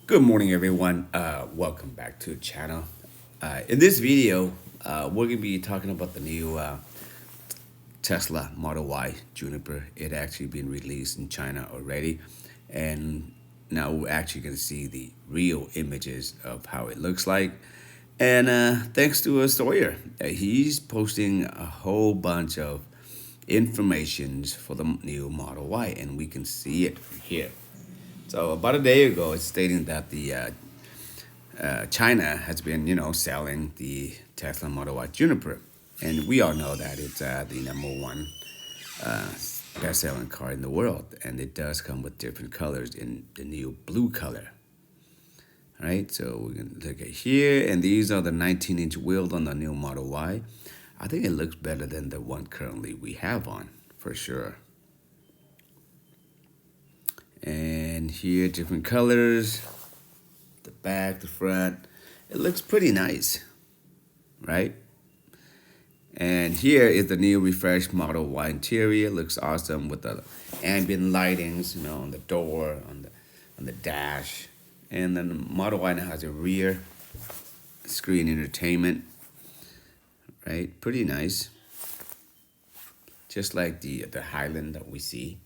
Good morning, everyone. Welcome back to the channel. In this video, we're going to be talking about the new Tesla Model Y Juniper. It actually been released in China already, and now we're actually going to see the real images of how it looks like. And thanks to Sawyer, he's posting a whole bunch of informations for the new Model Y, and we can see it from here. So about a day ago, it's stating that the China has been, selling the Tesla Model Y Juniper, and we all know that it's the number one uh, best-selling car in the world, and it does come with different colors in the new blue color. All right, so we're gonna look at here, and these are the 19-inch wheels on the new Model Y. I think it looks better than the one currently we have on, for sure. And here, different colors, the back, the front. It looks pretty nice, right? And here is the new refreshed Model Y interior. Looks awesome with the ambient lightings, on the door, on the dash. And then the Model Y now has a rear screen entertainment, right? Pretty nice. Just like the Highland that we see.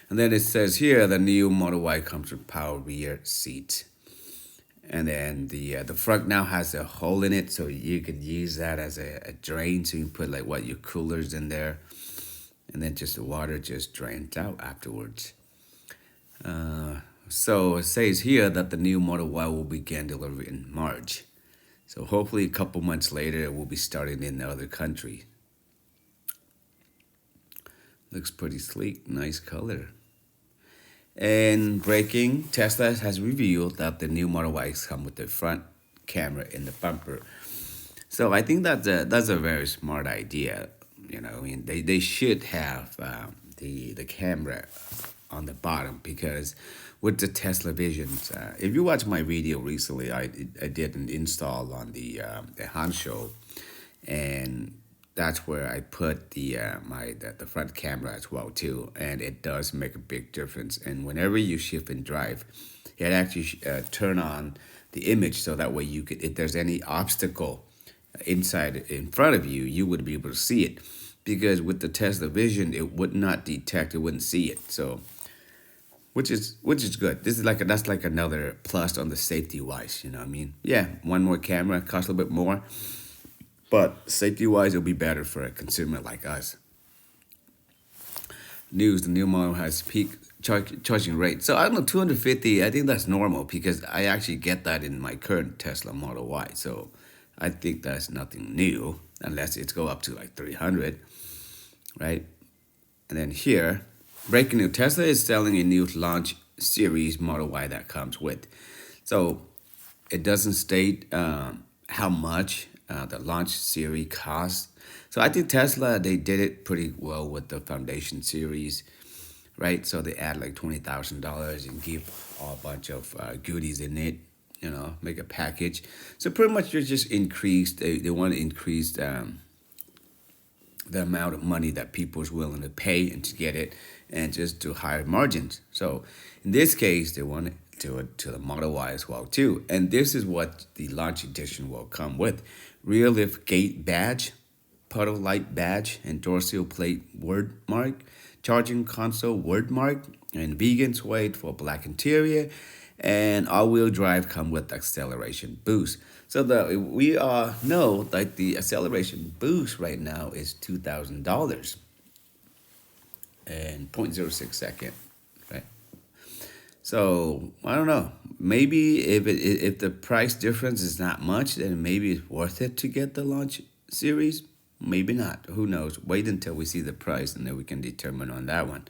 And then it says here the new Model Y comes with power rear seat. And then the front now has a hole in it, so you could use that as a drain. So you can put like your coolers in there, and then just the water just drains out afterwards. So it says here that the new Model Y will begin delivery in March. So hopefully a couple months later it will be starting in the other country. Looks pretty sleek, nice color. And breaking, Tesla has revealed that the new Model Ys come with the front camera in the bumper. So I think that's a very smart idea. I mean, they should have the camera on the bottom, because with the Tesla Visions, if you watch my video recently, I did an install on the Hansho, and that's where I put the front camera as well too, and it does make a big difference. And whenever you shift and drive, it actually turn on the image, so that way you could, if there's any obstacle in front of you, you would be able to see it. Because with the Tesla Vision, it would not detect, it wouldn't see it. So, which is good. This is that's like another plus on the safety wise. You know what I mean? Yeah, one more camera costs a little bit more, but safety-wise, it'll be better for a consumer like us. News, the new model has peak charging rate. So I don't know, 250, I think that's normal, because I actually get that in my current Tesla Model Y. So I think that's nothing new, unless it's go up to like 300, right? And then here, breaking news, Tesla is selling a new launch series Model Y that comes with. So it doesn't state how much the launch series costs. So I think Tesla, they did it pretty well with the foundation series, right? So they add like $20,000 and give a bunch of goodies in it, make a package. So pretty much they just increase, they want to increase the amount of money that people is willing to pay and to get it, and just to higher margins. So in this case, they want to do it to the Model Y as well too. And this is what the launch edition will come with: rear lift gate badge, puddle light badge, and dorsal plate word mark, charging console word mark, and vegan suede for black interior, and all-wheel drive come with acceleration boost. So we know that the acceleration boost right now is $2,000 and 0.06 second, right? So I don't know. Maybe if the price difference is not much, then maybe it's worth it to get the launch series. Maybe not. Who knows? Wait until we see the price, and then we can determine on that one.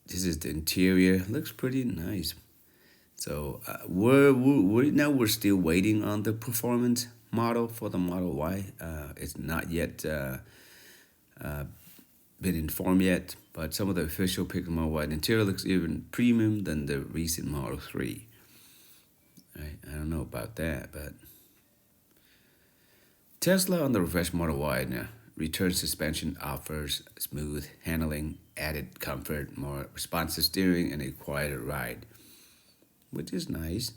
This is the interior. Looks pretty nice. So we're still waiting on the performance model for the Model Y. It's not yet been informed yet, but some of the official pictures of Model Y interior looks even premium than the recent Model 3. I don't know about that, but Tesla on the refreshed Model Y now Return suspension offers smooth handling, added comfort, more responsive steering, and a quieter ride, which is nice.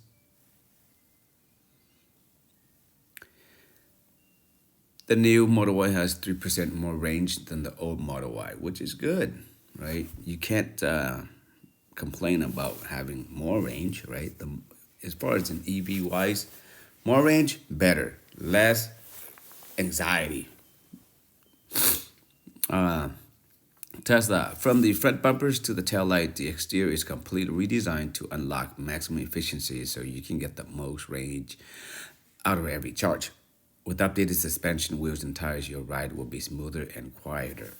The new Model Y has 3% more range than the old Model Y, which is good, right? You can't complain about having more range, right? As far as an EV wise, more range, better. Less anxiety. Tesla, from the front bumpers to the tail light, the exterior is completely redesigned to unlock maximum efficiency so you can get the most range out of every charge. With updated suspension, wheels, and tires, your ride will be smoother and quieter.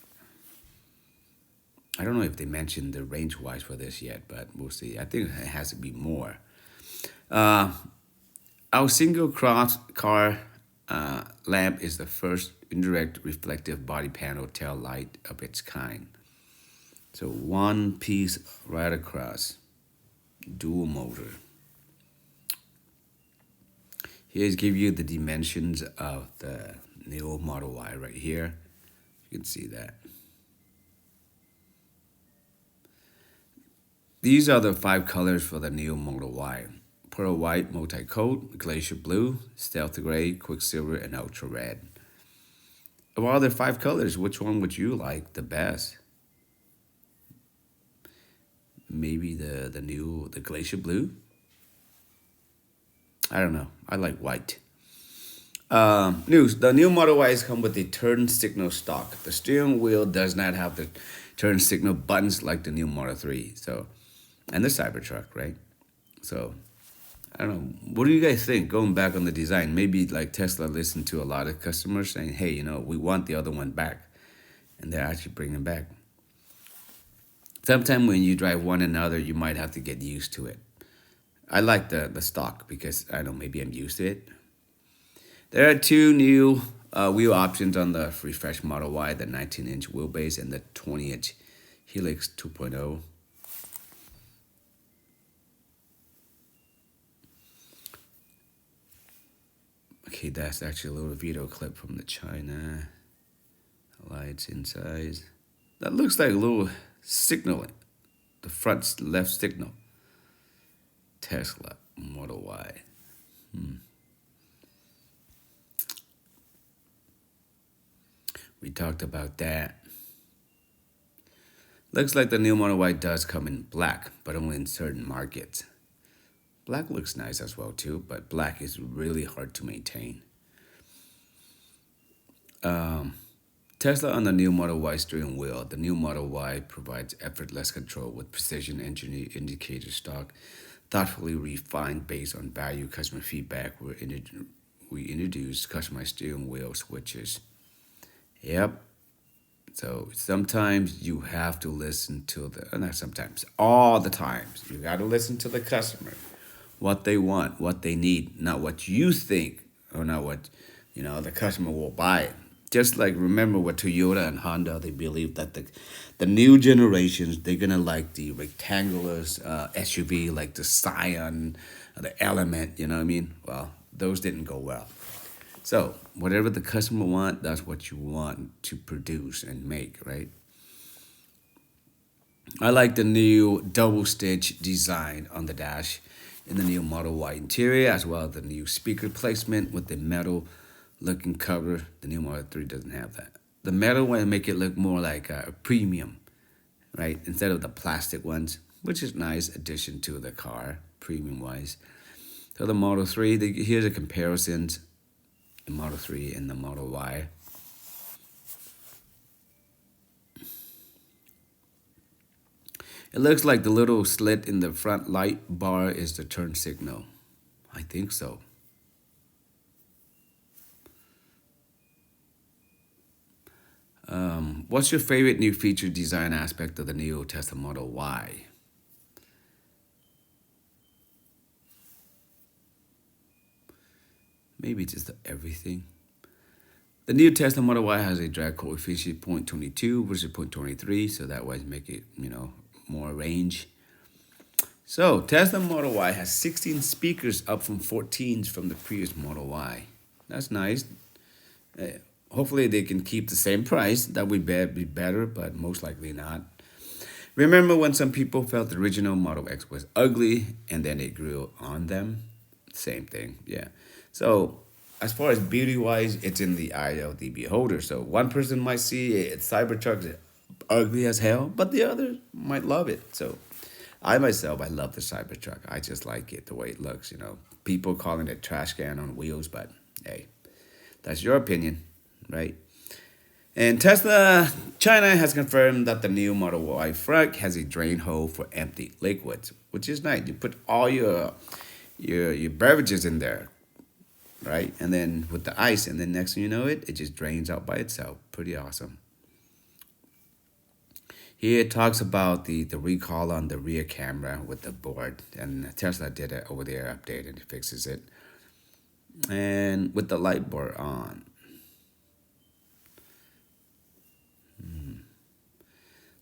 I don't know if they mentioned the range wise for this yet, but we'll see. I think it has to be more. Our single cross car lamp is the first indirect reflective body panel tail light of its kind. So one piece right across, dual motor. Here's give you the dimensions of the new Model Y right here. You can see that. These are the 5 colors for the new Model Y. Pearl white, multi-coat, glacier blue, stealth gray, quicksilver, and ultra red. Of all the 5 colors, which one would you like the best? Maybe the glacier blue? I don't know. I like white. News. The new Model Ys come with a turn signal stock. The steering wheel does not have the turn signal buttons like the new Model 3. And the Cybertruck, right? So, I don't know. What do you guys think? Going back on the design, maybe like Tesla listened to a lot of customers saying, hey, we want the other one back. And they're actually bringing it back. Sometimes when you drive one another, you might have to get used to it. I like the stock because, I don't know, maybe I'm used to it. There are 2 new wheel options on the refreshed Model Y, the 19-inch wheelbase and the 20-inch Helix 2.0. Okay, that's actually a little video clip from the China. Lights inside. That looks like a little signal. The front left signal. Tesla Model Y. We talked about that. Looks like the new Model Y does come in black, but only in certain markets. Black looks nice as well too, but black is really hard to maintain. Tesla on the new Model Y steering wheel. The new Model Y provides effortless control with precision engineered indicator stock, thoughtfully refined based on value customer feedback. We introduced customized steering wheel switches. Yep. So sometimes you have to listen to not sometimes, all the times, you got to listen to the customer, what they want, what they need, not what you think or not what, the customer will buy. Just like remember what Toyota and Honda, they believe that the new generations, they're going to like the rectangular SUV, like the Scion, the Element, you know what I mean? Well, those didn't go well. So whatever the customer want, that's what you want to produce and make, right? I like the new double stitch design on the dash in the new Model Y interior, as well as the new speaker placement with the metal looking cover. The new Model 3 doesn't have that. The metal one make it look more like a premium, right? Instead of the plastic ones, which is nice addition to the car, premium wise. So the Model 3, here's a comparisons. The Model 3 and the Model Y. It looks like the little slit in the front light bar is the turn signal. I think so. What's your favorite new feature design aspect of the new Tesla Model Y? Maybe just everything. The new Tesla Model Y has a drag coefficient 0.22 versus 0.23, so that way make it, more range. So Tesla Model Y has 16 speakers, up from 14 from the previous Model Y. That's nice. hopefully they can keep the same price. That would be better, but most likely not. Remember when some people felt the original Model X was ugly and then it grew on them? Same thing, yeah. So, as far as beauty wise, it's in the eye of the beholder. So, one person might see a Cybertruck is ugly as hell, but the other might love it. So, I myself, I love the Cybertruck. I just like it the way it looks, you know. People calling it trash can on wheels, but hey, that's your opinion, right? And Tesla China has confirmed that the new Model Y front has a drain hole for empty liquids, which is nice. You put all your beverages in there, right? And then with the ice, and then next thing you know it just drains out by itself. Pretty awesome. Here it talks about the recall on the rear camera with the board, and Tesla did it over there update and it fixes it. And with the light bar on.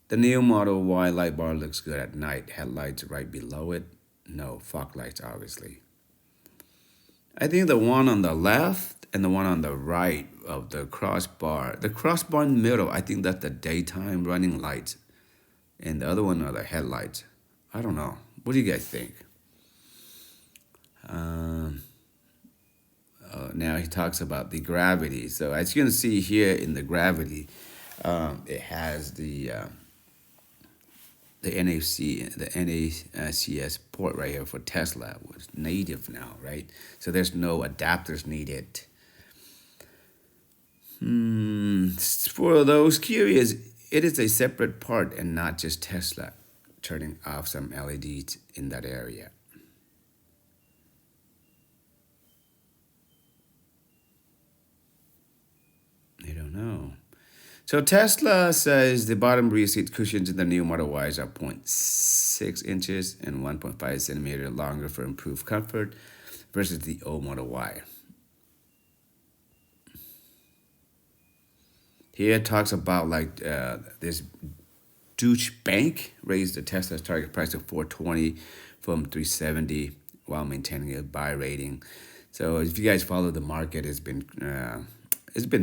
The new Model Y light bar looks good at night. Headlights right below it. No fog lights, obviously. I think the one on the left and the one on the right of the crossbar in the middle, I think that's the daytime running lights. And the other one are the headlights. I don't know. What do you guys think? Now he talks about the gravity. So as you can see here in the gravity, it has the NACS port right here for Tesla was native now, right? So there's no adapters needed. For those curious, it is a separate part and not just Tesla turning off some LEDs in that area. I don't know. So Tesla says the bottom rear seat cushions in the new Model Ys are zero point 0.6 inches and 1.5 centimeter longer for improved comfort versus the old Model Y. Here it talks about like this Deutsche Bank raised the Tesla's target price to 420 from 370 while maintaining a buy rating. So if you guys follow the market, it's been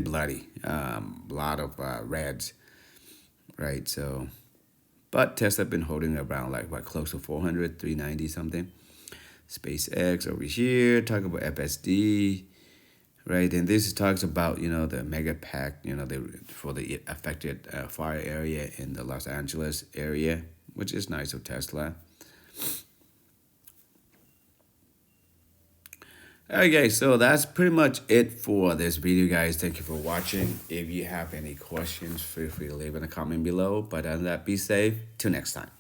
bloody. A lot of reds, right? So, but Tesla been holding around like what, close to 400, 390 something. SpaceX over here, talk about FSD, right? And this talks about, you know, the mega pack, you know, for the affected fire area in the Los Angeles area, which is nice of Tesla. Okay, so that's pretty much it for this video, guys. Thank you for watching. If you have any questions, feel free to leave in a comment below. But other than that, be safe. Till next time.